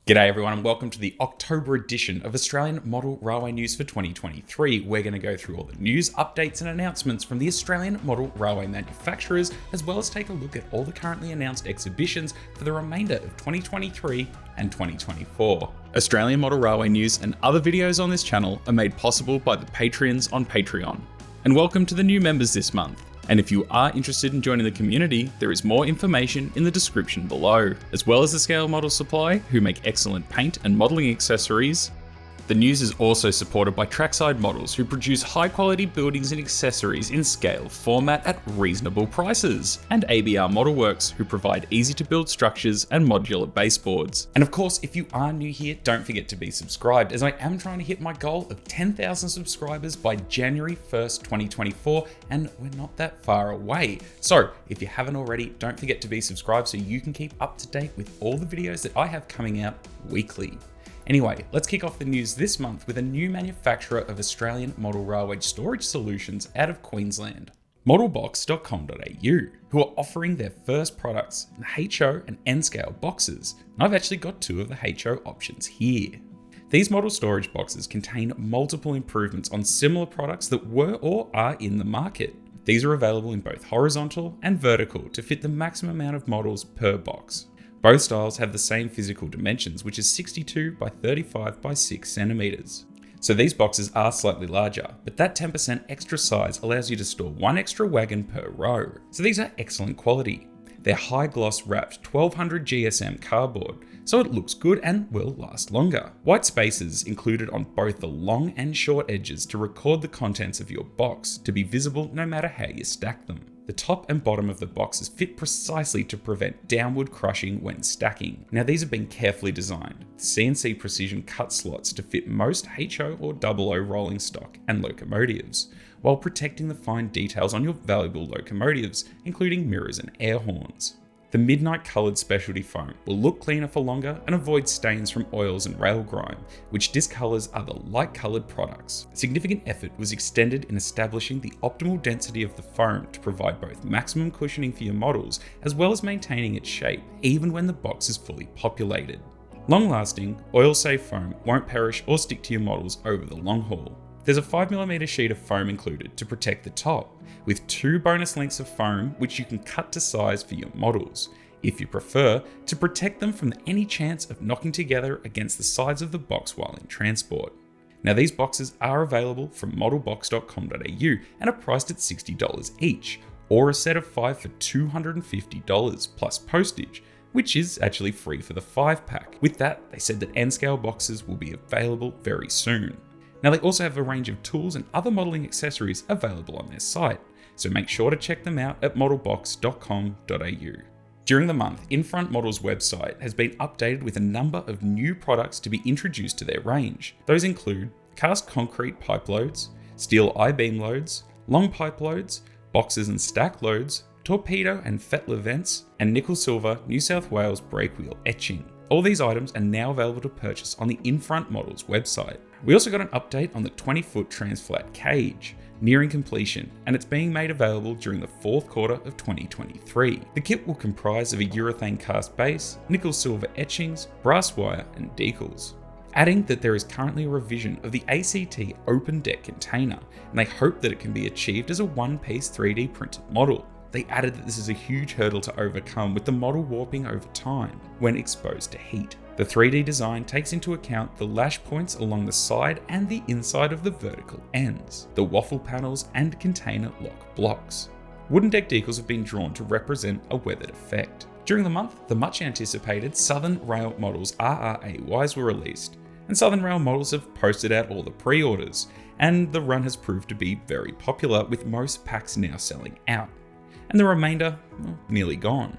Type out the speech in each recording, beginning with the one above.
G'day everyone and welcome to the October edition of Australian Model Railway News for 2023. We're going to go through all the news, updates and announcements from the Australian Model Railway manufacturers, as well as take a look at all the currently announced exhibitions for the remainder of 2023 and 2024. Australian Model Railway News and other videos on this channel are made possible by the Patreons on Patreon. And welcome to the new members this month. And if you are interested in joining the community, there is more information in the description below. As well as the Scale Model Supply, who make excellent paint and modelling accessories. The news is also supported by Trackside Models, who produce high quality buildings and accessories in scale format at reasonable prices. And ABR Model Works, who provide easy to build structures and modular baseboards. And of course, if you are new here, don't forget to be subscribed, as I am trying to hit my goal of 10,000 subscribers by January 1st, 2024, and we're not that far away. So if you haven't already, don't forget to be subscribed so you can keep up to date with all the videos that I have coming out weekly. Anyway, let's kick off the news this month with a new manufacturer of Australian model railway storage solutions out of Queensland, modelbox.com.au, who are offering their first products in HO and N-scale boxes, and I've actually got two of the HO options here. These model storage boxes contain multiple improvements on similar products that were or are in the market. These are available in both horizontal and vertical to fit the maximum amount of models per box. Both styles have the same physical dimensions, which is 62 by 35 by 6 centimeters. So these boxes are slightly larger, but that 10% extra size allows you to store one extra wagon per row. So these are excellent quality. They're high gloss wrapped 1200 GSM cardboard, so it looks good and will last longer. White spaces included on both the long and short edges to record the contents of your box to be visible no matter how you stack them. The top and bottom of the boxes fit precisely to prevent downward crushing when stacking. Now these have been carefully designed, with CNC precision cut slots to fit most HO or OO rolling stock and locomotives, while protecting the fine details on your valuable locomotives, including mirrors and air horns. The midnight coloured specialty foam will look cleaner for longer and avoid stains from oils and rail grime, which discolours other light coloured products. Significant effort was extended in establishing the optimal density of the foam to provide both maximum cushioning for your models, as well as maintaining its shape, even when the box is fully populated. Long-lasting, oil-safe foam won't perish or stick to your models over the long haul. There's a 5mm sheet of foam included to protect the top, with 2 bonus lengths of foam which you can cut to size for your models, if you prefer, to protect them from any chance of knocking together against the sides of the box while in transport. Now these boxes are available from modelbox.com.au and are priced at $60 each, or a set of 5 for $250 plus postage, which is actually free for the 5-pack. With that, they said that N-scale boxes will be available very soon. Now they also have a range of tools and other modelling accessories available on their site, so make sure to check them out at modelbox.com.au. During the month, Infront Models website has been updated with a number of new products to be introduced to their range. Those include cast concrete pipe loads, steel I-beam loads, long pipe loads, boxes and stack loads, torpedo and fettler vents, and nickel silver New South Wales brake wheel etching. All these items are now available to purchase on the Infront Models website. We also got an update on the 20-foot transflat cage, nearing completion, and it's being made available during the 4th quarter of 2023. The kit will comprise of a urethane cast base, nickel silver etchings, brass wire and decals. Adding that there is currently a revision of the ACT open deck container, and they hope that it can be achieved as a one-piece 3D printed model. They added that this is a huge hurdle to overcome, with the model warping over time when exposed to heat. The 3D design takes into account the lash points along the side and the inside of the vertical ends, the waffle panels and container lock blocks. Wooden deck decals have been drawn to represent a weathered effect. During the month, the much anticipated Southern Rail Models RRAYs were released, and Southern Rail Models have posted out all the pre-orders, and the run has proved to be very popular, with most packs now selling out, and the remainder, nearly gone.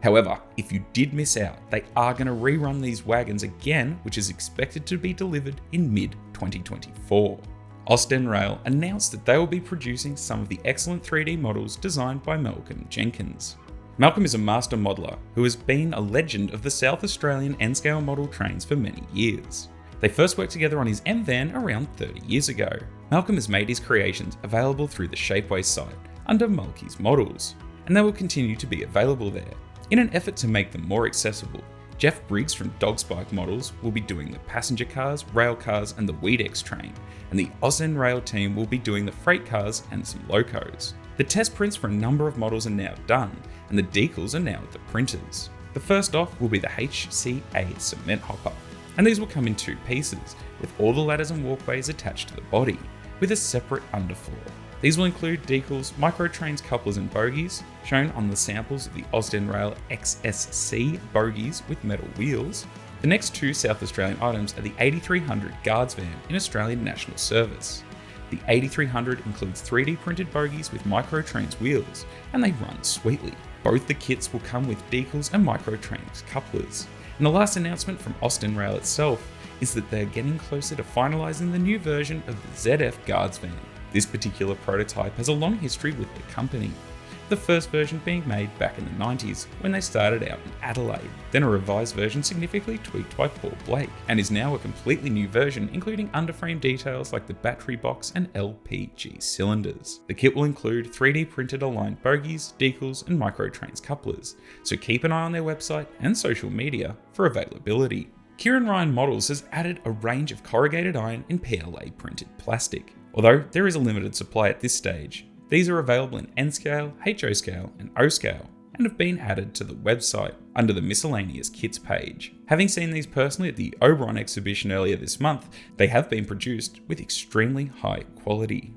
However, if you did miss out, they are going to rerun these wagons again, which is expected to be delivered in mid-2024. Aust-N-Rail announced that they will be producing some of the excellent 3D models designed by Malcolm Jenkins. Malcolm is a master modeller who has been a legend of the South Australian N-scale model trains for many years. They first worked together on his M-van around 30 years ago. Malcolm has made his creations available through the Shapeways site under Mulkey's Models, and they will continue to be available there. In an effort to make them more accessible, Jeff Briggs from Dogspike Models will be doing the passenger cars, rail cars and the Weedex train, and the Aust-N-Rail team will be doing the freight cars and some locos. The test prints for a number of models are now done, and the decals are now at the printers. The first off will be the HCA cement hopper, and these will come in two pieces, with all the ladders and walkways attached to the body, with a separate underfloor. These will include decals, micro trains, couplers and bogies, shown on the samples of the Aust-N-Rail XSC bogies with metal wheels. The next two South Australian items are the 8300 Guards van in Australian National Service. The 8300 includes 3D printed bogies with micro trains wheels, and they run sweetly. Both the kits will come with decals and micro trains couplers. And the last announcement from Aust-N-Rail itself is that they're getting closer to finalising the new version of the ZF Guards van. This particular prototype has a long history with the company, the first version being made back in the 90s when they started out in Adelaide, then a revised version significantly tweaked by Paul Blake, and is now a completely new version including underframe details like the battery box and LPG cylinders. The kit will include 3D printed aligned bogies, decals and micro trains couplers, so keep an eye on their website and social media for availability. Keiran Models has added a range of corrugated iron in PLA printed plastic. Although there is a limited supply at this stage, these are available in N scale, HO scale and O scale, and have been added to the website under the miscellaneous kits page. Having seen these personally at the Oberon exhibition earlier this month, they have been produced with extremely high quality.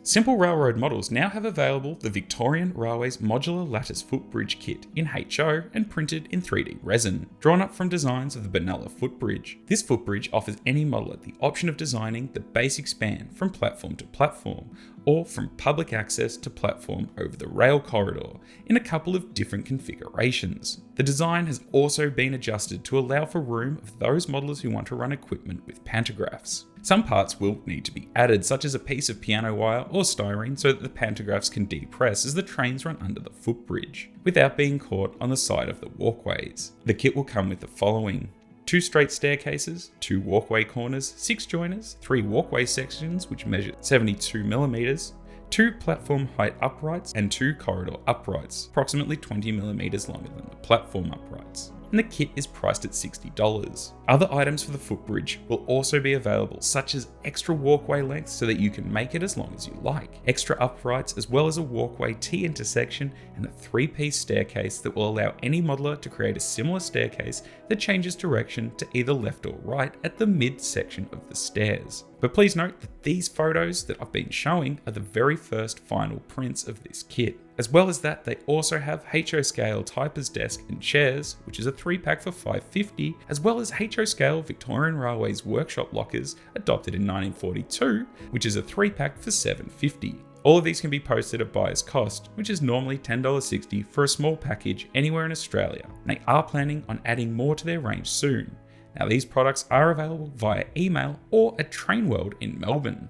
Simple Railroad Models now have available the Victorian Railways Modular Lattice Footbridge kit in HO and printed in 3D resin, drawn up from designs of the Benalla footbridge. This footbridge offers any modeller the option of designing the basic span from platform to platform, or from public access to platform over the rail corridor in a couple of different configurations. The design has also been adjusted to allow for room of those modelers who want to run equipment with pantographs. Some parts will need to be added, such as a piece of piano wire or styrene so that the pantographs can depress as the trains run under the footbridge, without being caught on the side of the walkways. The kit will come with the following: 2 straight staircases, 2 walkway corners, 6 joiners, 3 walkway sections which measure 72mm, 2 platform height uprights and 2 corridor uprights, approximately 20mm longer than the platform uprights. And the kit is priced at $60. Other items for the footbridge will also be available, such as extra walkway lengths so that you can make it as long as you like, extra uprights as well as a walkway T-intersection, and a 3-piece staircase that will allow any modeler to create a similar staircase that changes direction to either left or right at the mid-section of the stairs. But please note that these photos that I've been showing are the very first final prints of this kit. As well as that, they also have HO scale typer's desk and chairs, which is a 3-pack for $5.50, as well as HO scale Victorian Railways workshop lockers adopted in 1942, which is a 3-pack for $7.50. All of these can be posted at buyer's cost, which is normally $10.60 for a small package anywhere in Australia. And they are planning on adding more to their range soon. Now these products are available via email or at Train World in Melbourne.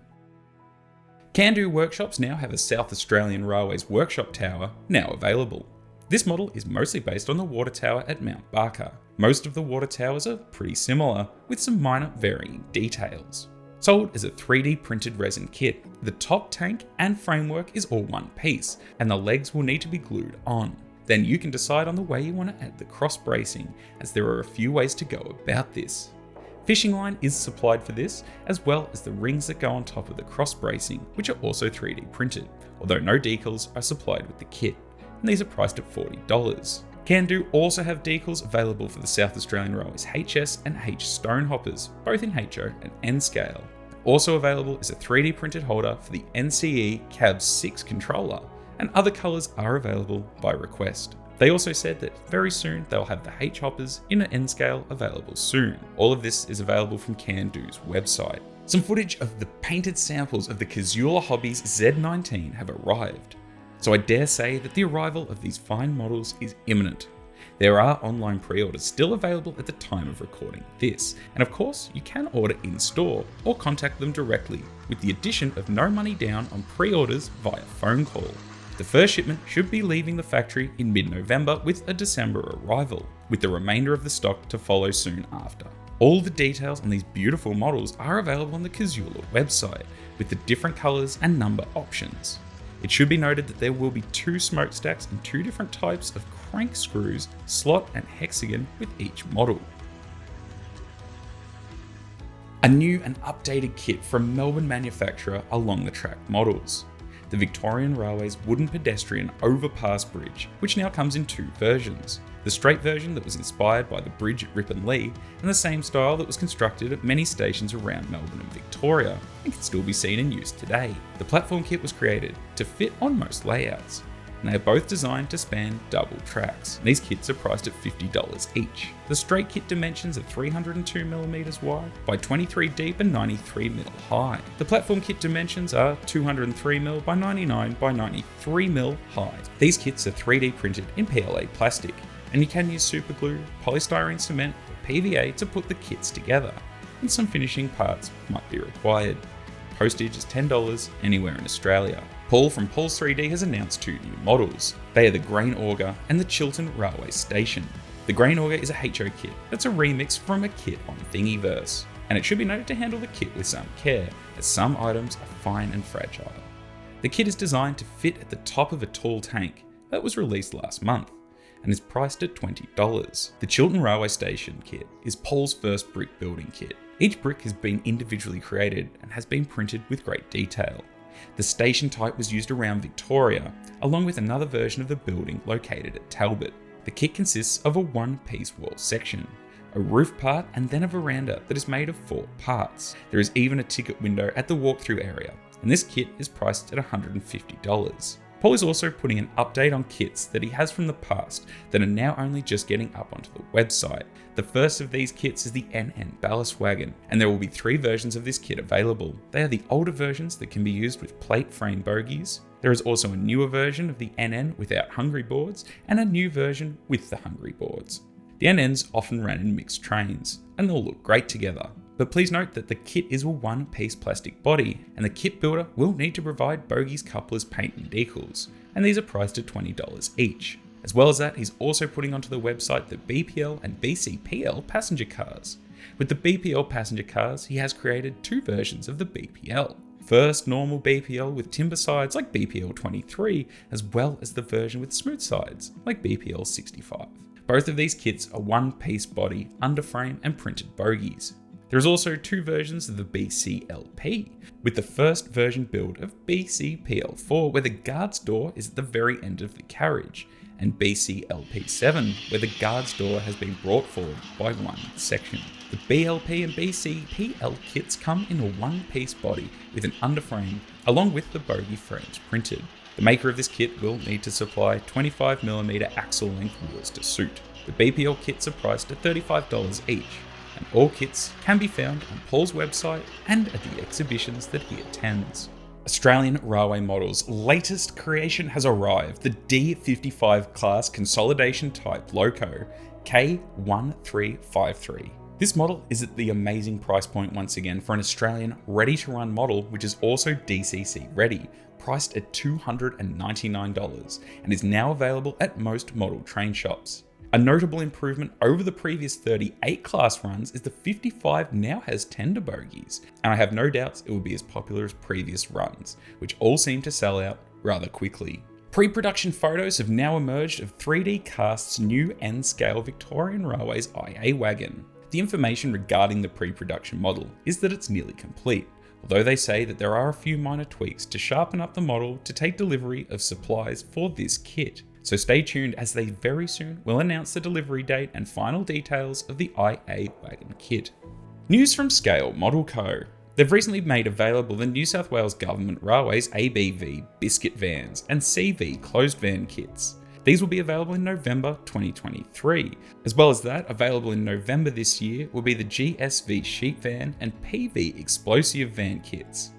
Kandu Workshops now have a South Australian Railways workshop tower now available. This model is mostly based on the water tower at Mount Barker. Most of the water towers are pretty similar, with some minor varying details. Sold as a 3D printed resin kit, the top tank and framework is all one piece, and the legs will need to be glued on. Then you can decide on the way you want to add the cross bracing, as there are a few ways to go about this. Fishing line is supplied for this, as well as the rings that go on top of the cross bracing, which are also 3D printed, although no decals are supplied with the kit, and these are priced at $40. Kandu also have decals available for the South Australian Railways HS and H stone hoppers, both in HO and N scale. Also available is a 3D printed holder for the NCE Cab 6 controller, and other colours are available by request. They also said that very soon they'll have the H hoppers in an N scale available soon. All of this is available from Kandu's website. Some footage of the painted samples of the Casula Hobbies Z19 have arrived, so I dare say that the arrival of these fine models is imminent. There are online pre-orders still available at the time of recording this, and of course you can order in store or contact them directly, with the addition of no money down on pre-orders via phone call. The first shipment should be leaving the factory in mid-November with a December arrival, with the remainder of the stock to follow soon after. All the details on these beautiful models are available on the Casula website, with the different colours and number options. It should be noted that there will be 2 smokestacks and 2 different types of crank screws, slot and hexagon with each model. A new and updated kit from Melbourne manufacturer Along the Track Models. The Victorian Railway's wooden pedestrian overpass bridge, which now comes in 2 versions. The straight version that was inspired by the bridge at Ripon Lea, and the same style that was constructed at many stations around Melbourne and Victoria, and can still be seen in use today. The platform kit was created to fit on most layouts, and they are both designed to span double tracks. These kits are priced at $50 each. The straight kit dimensions are 302mm wide by 23 deep and 93mm high. The platform kit dimensions are 203mm by 99 by 93mm high. These kits are 3D printed in PLA plastic, and you can use super glue, polystyrene cement, or PVA to put the kits together, and some finishing parts might be required. Postage is $10 anywhere in Australia. Paul from Paul's 3D has announced 2 new models. They are the Grain Auger and the Chiltern Railway Station. The Grain Auger is a HO kit that's a remix from a kit on Thingiverse, and it should be noted to handle the kit with some care, as some items are fine and fragile. The kit is designed to fit at the top of a tall tank that was released last month, and is priced at $20. The Chiltern Railway Station kit is Paul's first brick building kit. Each brick has been individually created and has been printed with great detail. The station type was used around Victoria, along with another version of the building located at Talbot. The kit consists of a 1-piece wall section, a roof part, and then a veranda that is made of 4 parts. There is even a ticket window at the walkthrough area, and this kit is priced at $150. Paul is also putting an update on kits that he has from the past that are now only just getting up onto the website. The first of these kits is the NN Ballast Wagon, and there will be 3 versions of this kit available. They are the older versions that can be used with plate frame bogies. There is also a newer version of the NN without hungry boards, and a new version with the hungry boards. The NNs often ran in mixed trains, and they'll look great together. But please note that the kit is a 1-piece plastic body, and the kit builder will need to provide bogies, couplers, paint and decals, and these are priced at $20 each. As well as that, he's also putting onto the website the BPL and BCPL passenger cars. With the BPL passenger cars, he has created 2 versions of the BPL. First, normal BPL with timber sides like BPL 23, as well as the version with smooth sides like BPL 65. Both of these kits are 1-piece body, underframe and printed bogies. There is also 2 versions of the BCLP, with the first version build of BCPL4 where the guard's door is at the very end of the carriage, and BCLP7 where the guard's door has been brought forward by 1 section. The BLP and BCPL kits come in a 1-piece body with an underframe along with the bogie frames printed. The maker of this kit will need to supply 25mm axle length wheels to suit. The BPL kits are priced at $35 each, and all kits can be found on Paul's website and at the exhibitions that he attends. Australian Railway Models' latest creation has arrived, the D55 class consolidation type loco, K1353. This model is at the amazing price point once again for an Australian ready-to-run model which is also DCC ready, priced at $299, and is now available at most model train shops. A notable improvement over the previous 38 class runs is the 55 now has tender bogies, and I have no doubts it will be as popular as previous runs, which all seem to sell out rather quickly. Pre-production photos have now emerged of 3D Cast's new N-scale Victorian Railways IA wagon. The information regarding the pre-production model is that it's nearly complete, although they say that there are a few minor tweaks to sharpen up the model to take delivery of supplies for this kit. So stay tuned as they very soon will announce the delivery date and final details of the IA wagon kit. News from Scale Model Co. They've recently made available the New South Wales Government Railways ABV biscuit vans and CV closed van kits. These will be available in November 2023. As well as that, available in November this year will be the GSV sheep van and PV explosive van kits.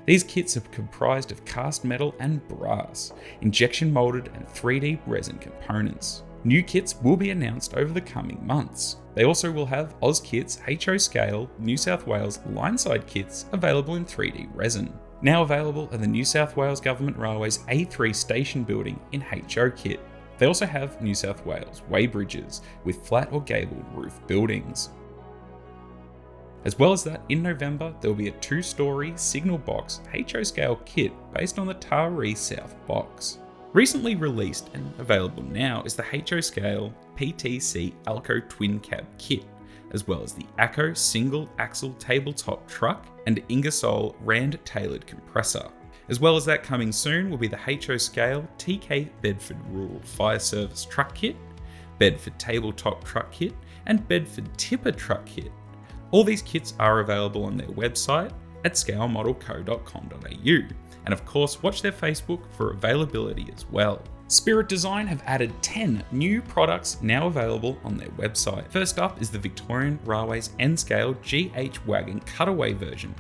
These kits are comprised of cast metal and brass, injection molded and 3D resin components. New kits will be announced over the coming months. They also will have AusKits HO Scale New South Wales lineside kits available in 3D resin. Now available are the New South Wales Government Railways A3 station building in HO kit. They also have New South Wales weigh bridges with flat or gabled roof buildings. As well as that, in November, there will be a 2-story signal box HO scale kit based on the Taree South box. Recently released and available now is the HO scale PTC Alco twin cab kit, as well as the ACO single axle tabletop truck and Ingersoll Rand tailored compressor. As well as that, coming soon will be the HO scale TK Bedford Rural Fire Service truck kit, Bedford tabletop truck kit, and Bedford tipper truck kit. All these kits are available on their website at scalemodelco.com.au, and of course watch their Facebook for availability as well. SpiritDesign have added 10 new products now available on their website. First up is the Victorian Railways N-Scale GH Wagon Cutaway version.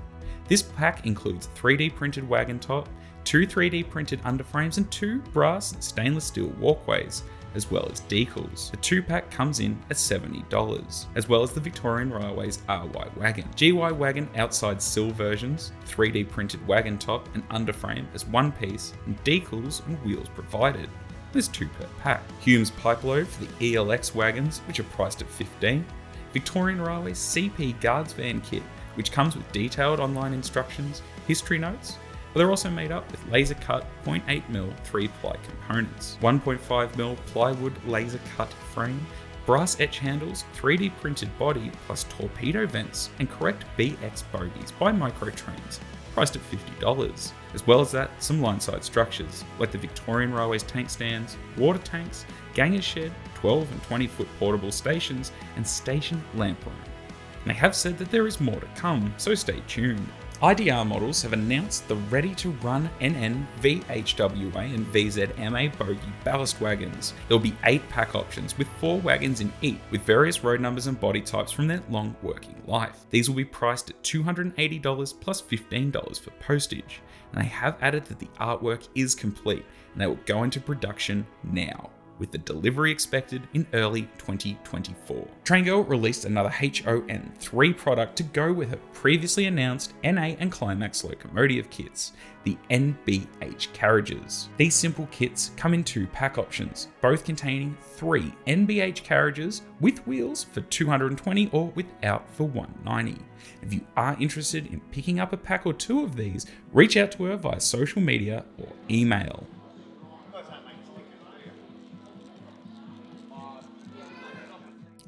This pack includes 3D printed wagon top, 2 3D printed underframes and 2 brass and stainless steel walkways, as well as decals. The 2-pack comes in at $70, as well as the Victorian Railways RY Wagon, GY Wagon outside sill versions, 3D printed wagon top and underframe as one piece, and decals and wheels provided. There's 2 per pack. Hume's pipe load for the ELX wagons, which are priced at $15. Victorian Railways CP Guards Van Kit, which comes with detailed online instructions, history notes, but they're also made up with laser cut 0.8mm 3-ply components, 1.5mm plywood laser cut frame, brass etch handles, 3D printed body plus torpedo vents, and correct BX bogies by Microtrains, priced at $50. As well as that, some line-side structures, like the Victorian Railways tank stands, water tanks, gangers shed, 12 and 20 foot portable stations, and station lamp room. And they have said that there is more to come, so stay tuned. IDR Models have announced the ready-to-run NN, VHWA and VZMA bogie ballast wagons. There will be 8 pack options with 4 wagons in each, with various road numbers and body types from their long working life. These will be priced at $280 plus $15 for postage, and they have added that the artwork is complete and they will go into production now, with the delivery expected in early 2024. Traingo released another HON3 product to go with her previously announced NA and Climax locomotive kits, the NBH carriages. These simple kits come in 2 pack options, both containing 3 NBH carriages with wheels for $220 or without for $190. If you are interested in picking up a pack or 2 of these, reach out to her via social media or email.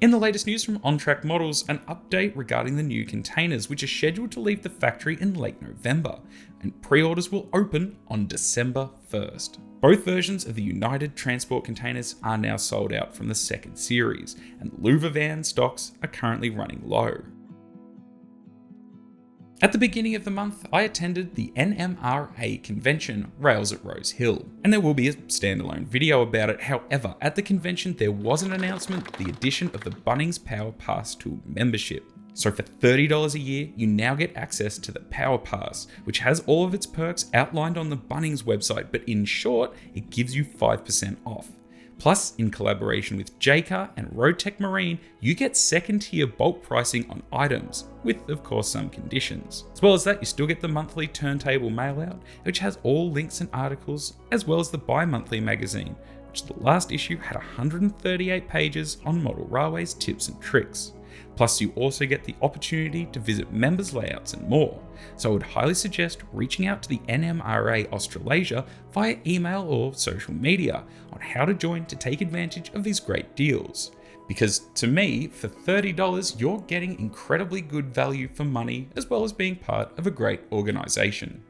In the latest news from On-Track Models, an update regarding the new containers, which are scheduled to leave the factory in late November, and pre-orders will open on December 1st. Both versions of the United Transport containers are now sold out from the 2nd series, and Louver van stocks are currently running low. At the beginning of the month, I attended the NMRA convention, Rails at Rose Hill, and there will be a standalone video about it. However, at the convention there was an announcement, the addition of the Bunnings Power Pass Tool membership. So for $30 a year, you now get access to the Power Pass, which has all of its perks outlined on the Bunnings website, but in short, it gives you 5% off. Plus, in collaboration with JCar and Roadtech Marine, you get 2nd tier bulk pricing on items, with of course some conditions. As well as that, you still get the monthly turntable mailout, which has all links and articles, as well as the bi-monthly magazine, which the last issue had 138 pages on model railways, tips and tricks. Plus, you also get the opportunity to visit members' layouts and more. So I would highly suggest reaching out to the NMRA Australasia via email or social media on how to join to take advantage of these great deals. Because to me, for $30, you're getting incredibly good value for money, as well as being part of a great organisation.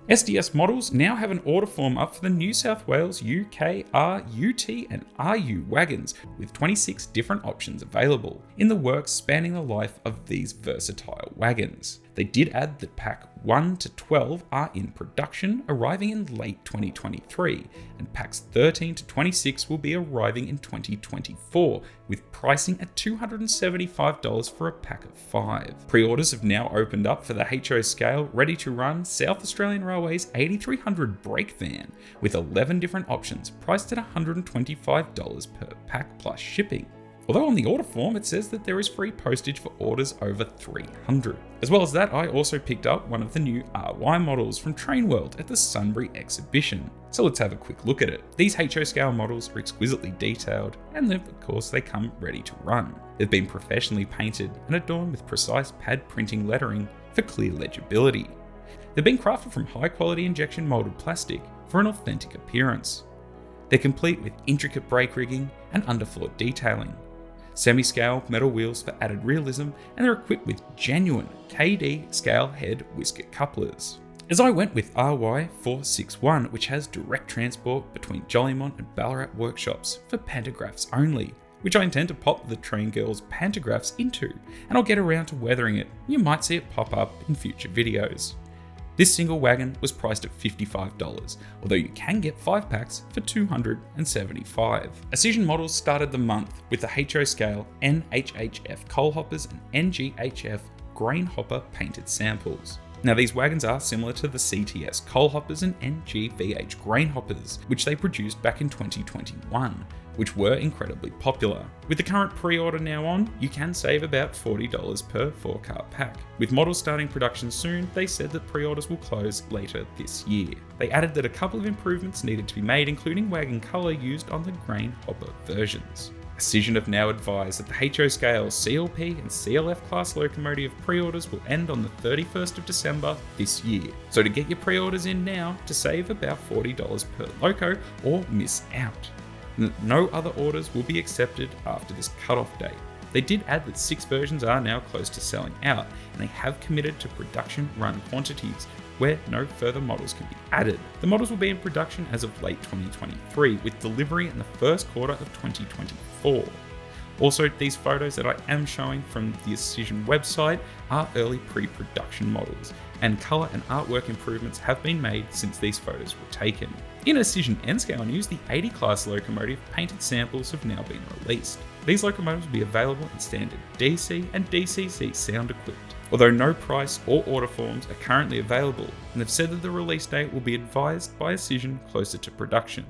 SDS Models now have an order form up for the New South Wales UK RUT and RU wagons, with 26 different options available in the works spanning the life of these versatile wagons. They did add that pack 1 to 12 are in production, arriving in late 2023, and packs 13 to 26 will be arriving in 2024, with pricing at $275 for a pack of 5. Pre-orders have now opened up for the HO scale, ready to run South Australian Railways 8300 brake van, with 11 different options priced at $125 per pack plus shipping. Although on the order form it says that there is free postage for orders over 300. As well as that, I also picked up one of the new RY models from Train World at the Sunbury exhibition. So let's have a quick look at it. These HO scale models are exquisitely detailed, and of course they come ready to run. They've been professionally painted and adorned with precise pad printing lettering for clear legibility. They've been crafted from high quality injection molded plastic for an authentic appearance. They're complete with intricate brake rigging and underfloor detailing, semi-scale metal wheels for added realism, and they're equipped with genuine KD scale head whisker couplers. As I went with RY461, which has direct transport between Jolimont and Ballarat workshops for pantographs only, which I intend to pop the Train Girls pantographs into, and I'll get around to weathering it. You might see it pop up in future videos. This single wagon was priced at $55, although you can get 5 packs for $275. Auscision Models started the month with the HO scale NHHF coal hoppers and NGHF grain hopper painted samples. Now these wagons are similar to the CTS coal hoppers and NGVH grain hoppers, which they produced back in 2021, which were incredibly popular. With the current pre-order now on, you can save about $40 per 4-car pack. With models starting production soon, they said that pre-orders will close later this year. They added that a couple of improvements needed to be made, including wagon colour used on the grain hopper versions. Auscision have now advised that the HO scale CLP and CLF class locomotive pre-orders will end on the 31st of December this year. So to get your pre-orders in now to save about $40 per loco or miss out. No other orders will be accepted after this cutoff date. They did add that 6 versions are now close to selling out, and they have committed to production run quantities where no further models can be added. The models will be in production as of late 2023, with delivery in the first quarter of 2024. Also, these photos that I am showing from the Auscision website are early pre-production models, and colour and artwork improvements have been made since these photos were taken. In Auscision N-Scale news, the 80 class locomotive painted samples have now been released. These locomotives will be available in standard DC and DCC sound equipped, although no price or order forms are currently available, and they've said that the release date will be advised by Auscision closer to production,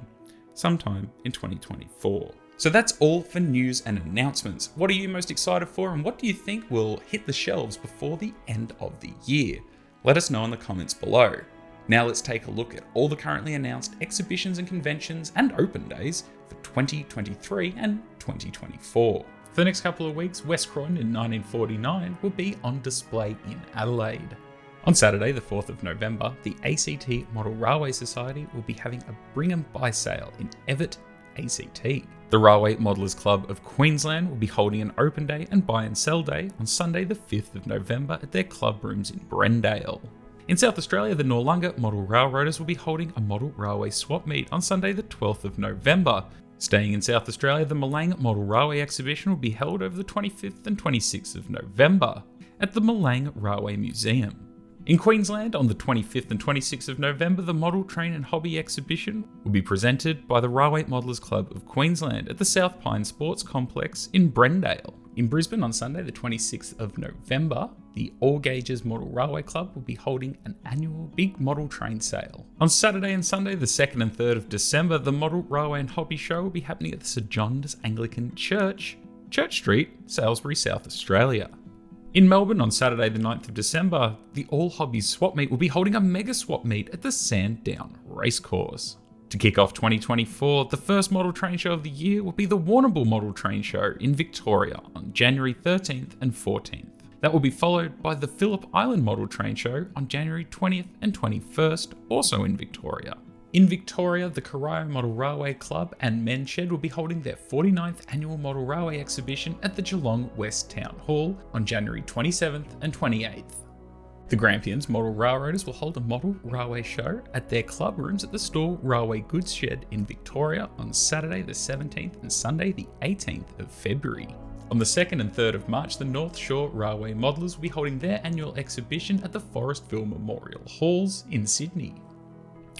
sometime in 2024. So that's all for news and announcements. What are you most excited for, and what do you think will hit the shelves before the end of the year? Let us know in the comments below. Now let's take a look at all the currently announced exhibitions and conventions and open days for 2023 and 2024. For the next couple of weeks, West Croydon in 1949 will be on display in Adelaide. On Saturday, the 4th of November, the ACT Model Railway Society will be having a Bring 'em Buy sale in Everton, ACT. The Railway Modelers Club of Queensland will be holding an open day and buy and sell day on Sunday the 5th of November at their club rooms in Brendale. In South Australia, the Noarlunga Model Railroaders will be holding a model railway swap meet on Sunday the 12th of November. Staying in South Australia, the Malang Model Railway exhibition will be held over the 25th and 26th of November at the Malang Railway Museum. In Queensland, on the 25th and 26th of November, the Model Train and Hobby exhibition will be presented by the Railway Modelers Club of Queensland at the South Pine Sports Complex in Brendale. In Brisbane on Sunday the 26th of November, the All Gauges Model Railway Club will be holding an annual big model train sale. On Saturday and Sunday the 2nd and 3rd of December, the Model Railway and Hobby Show will be happening at the St John's Anglican Church, Church Street, Salisbury, South Australia. In Melbourne on Saturday the 9th of December, the All Hobbies Swap Meet will be holding a mega swap meet at the Sandown Racecourse. To kick off 2024, the first model train show of the year will be the Warrnambool Model Train Show in Victoria on January 13th and 14th. That will be followed by the Phillip Island Model Train Show on January 20th and 21st, also in Victoria. In Victoria, the Corio Model Railway Club and Men's Shed will be holding their 49th annual Model Railway exhibition at the Geelong West Town Hall on January 27th and 28th. The Grampians Model Railroaders will hold a model railway show at their club rooms at the Store Railway Goods Shed in Victoria on Saturday the 17th and Sunday the 18th of February. On the 2nd and 3rd of March, the North Shore Railway Modelers will be holding their annual exhibition at the Forestville Memorial Halls in Sydney.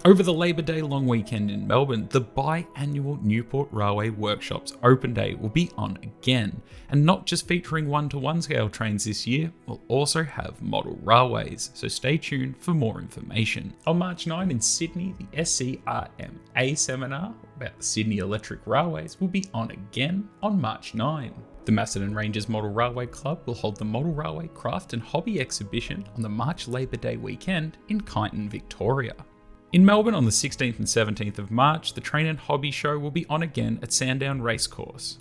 Over the Labour Day long weekend in Melbourne, the biannual Newport Railway Workshops Open Day will be on again, and not just featuring 1-to-1 scale trains this year, we'll also have model railways, so stay tuned for more information. On March 9 in Sydney, the SCRMA seminar about the Sydney Electric Railways will be on again on March 9. The Macedon Ranges Model Railway Club will hold the Model Railway Craft and Hobby exhibition on the March Labour Day weekend in Keiran, Victoria. In Melbourne on the 16th and 17th of March, the Train and Hobby Show will be on again at Sandown Racecourse.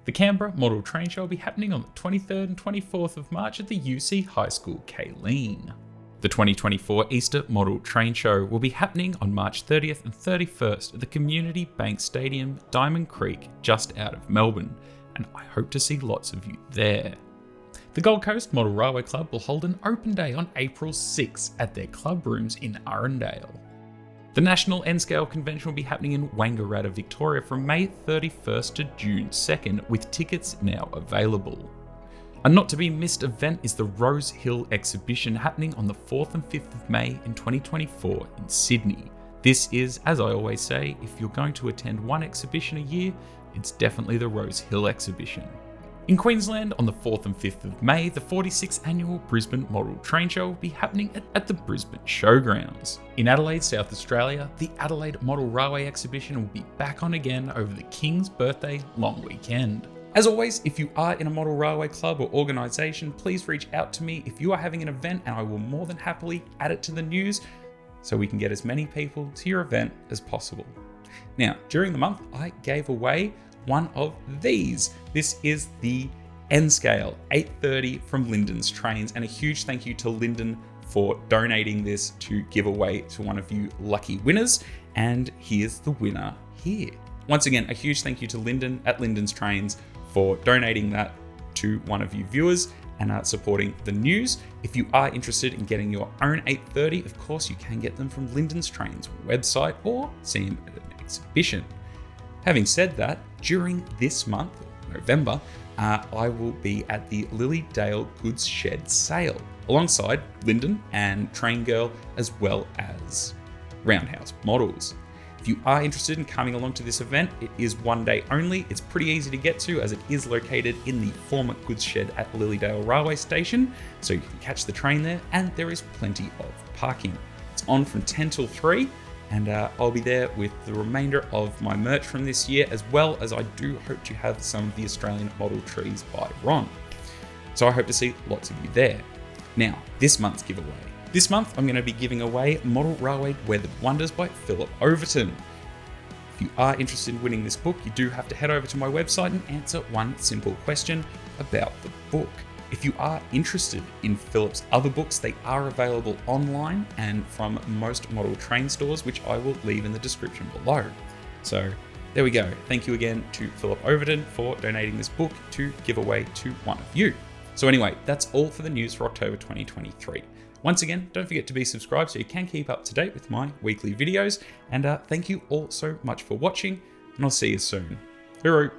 The Canberra Model Train Show will be happening on the 23rd and 24th of March at the UC High School, Keiran. The 2024 Easter Model Train Show will be happening on March 30th and 31st at the Community Bank Stadium, Diamond Creek, just out of Melbourne, and I hope to see lots of you there. The Gold Coast Model Railway Club will hold an open day on April 6 at their club rooms in Arundel. The National N-Scale Convention will be happening in Wangaratta, Victoria from May 31st to June 2nd, with tickets now available. A not to be missed event is the Rose Hill exhibition happening on the 4th and 5th of May in 2024 in Sydney. This is, as I always say, if you're going to attend one exhibition a year, it's definitely the Rose Hill exhibition. In Queensland, on the 4th and 5th of May, the 46th Annual Brisbane Model Train Show will be happening at the Brisbane Showgrounds. In Adelaide, South Australia, the Adelaide Model Railway Exhibition will be back on again over the King's Birthday long weekend. As always, if you are in a model railway club or organisation, please reach out to me if you are having an event, and I will more than happily add it to the news so we can get as many people to your event as possible. Now, during the month, I gave away one of these. This is the N-Scale 830 from Lyndons Trains, and a huge thank you to Lyndon for donating this to give away to one of you lucky winners, and here's the winner here. Once again, a huge thank you to Lyndon at Lyndons Trains for donating that to one of you viewers and supporting the news. If you are interested in getting your own 830, of course you can get them from Lyndons Trains website or see them at an exhibition. Having said that, during this month, November, I will be at the Lilydale Goods Shed sale alongside Lyndon and Train Girl, as well as Roundhouse Models. If you are interested in coming along to this event, it is one day only. It's pretty easy to get to as it is located in the former goods shed at Lilydale Railway Station, so you can catch the train there, and there is plenty of parking. It's on from 10 till 3. And I'll be there with the remainder of my merch from this year, as well as I do hope to have some of the Australian model trees by Ron. So I hope to see lots of you there. Now, this month's giveaway. This month, I'm going to be giving away Model Railway Weathered Wonders by Philip Overton. If you are interested in winning this book, you do have to head over to my website and answer one simple question about the book. If you are interested in Philip's other books, they are available online and from most model train stores, which I will leave in the description below. So there we go. Thank you again to Philip Overton for donating this book to give away to one of you. So anyway, that's all for the news for October 2023. Once again, don't forget to be subscribed so you can keep up to date with my weekly videos. And thank you all so much for watching, and I'll see you soon. Hooroo!